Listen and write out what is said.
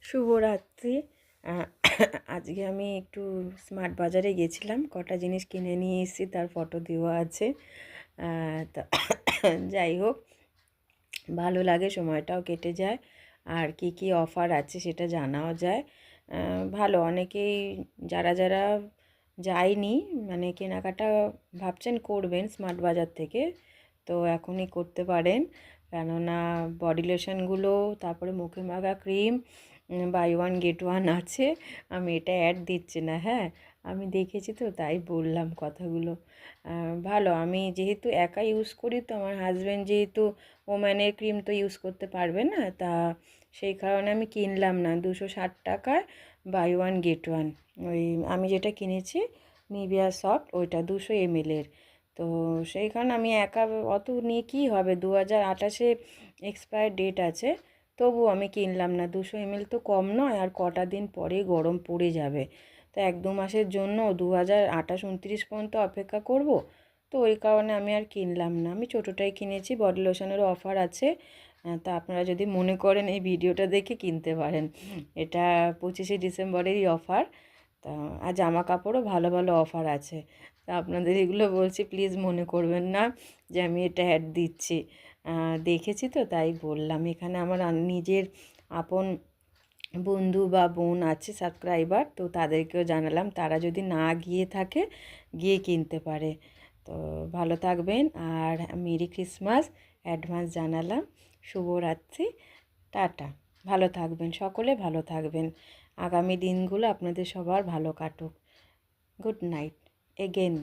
শুভরাত্রি। আহ, আজকে আমি একটু স্মার্ট বাজারে গেছিলাম, কটা জিনিস কিনে নিয়ে এসেছি, তার ফটো দেওয়া আছে। তা যাই হোক, ভালো লাগে, সময়টাও কেটে যায়, আর কি কি অফার আছে সেটা জানাও যায়। ভালো, অনেকেই যারা যারা যায়নি, মানে কেনাকাটা ভাবছেন করবেন স্মার্ট বাজার থেকে, তো এখনই করতে পারেন। কেননা বডি লোশনগুলো, তারপরে মুখে মাখা cream, buy one get one আছে। আমি এটা অ্যাড দিচ্ছি না, হ্যাঁ, আমি দেখেছি তো তাই বললাম কথাগুলো। ভালো, আমি যেহেতু একা ইউজ করি, তো আমার হাজব্যান্ড যেহেতু ওম্যানের ক্রিম তো ইউজ করতে পারবে না, তা সেই কারণে আমি কিনলাম না। 260 টাকায় বাই ওয়ান গেট ওয়ান। ওই আমি যেটা কিনেছি নিভিয়া সফট, ওইটা 200 ml-এর। তো সেই কারণে আমি একা অত নিয়ে কী হবে, 2028-এ এক্সপায়ার ডেট আছে, তবু আমি কিনলাম না। 200 ml তো কম নয়, আর কটা দিন পরেই গরম পড়ে যাবে, তো 1-2 মাসের জন্য 2028-29 পর্যন্ত অপেক্ষা করব, তো ওই কারণে আমি আর কিনলাম না। আমি ছোটোটাই কিনেছি, বডি লোশনেরও অফার আছে। তা আপনারা যদি মনে করেন এই ভিডিওটা দেখে কিনতে পারেন, এটা 25শে ডিসেম্বরেরই অফার। তা আর জামা কাপড়ও ভালো ভালো অফার আছে। তা আপনাদের এগুলো বলছি, প্লিজ মনে করবেন না যে আমি এটা অ্যাড দিচ্ছি। দেখেছি তো তাই বললাম। এখানে আমার নিজের আপন বন্ধু বা বোন আছে সাবস্ক্রাইবার, তো তাদেরকেও জানালাম, তারা যদি না গিয়ে থাকে গিয়ে কিনতে পারে। তো ভালো থাকবেন, আর মেরি ক্রিসমাস অ্যাডভান্স জানালাম। শুভরাত্রি, টাটা। ভালো থাকবেন, সকলে ভালো থাকবেন। আগামী দিনগুলো আপনাদের সবার ভালো কাটুক। Good night again.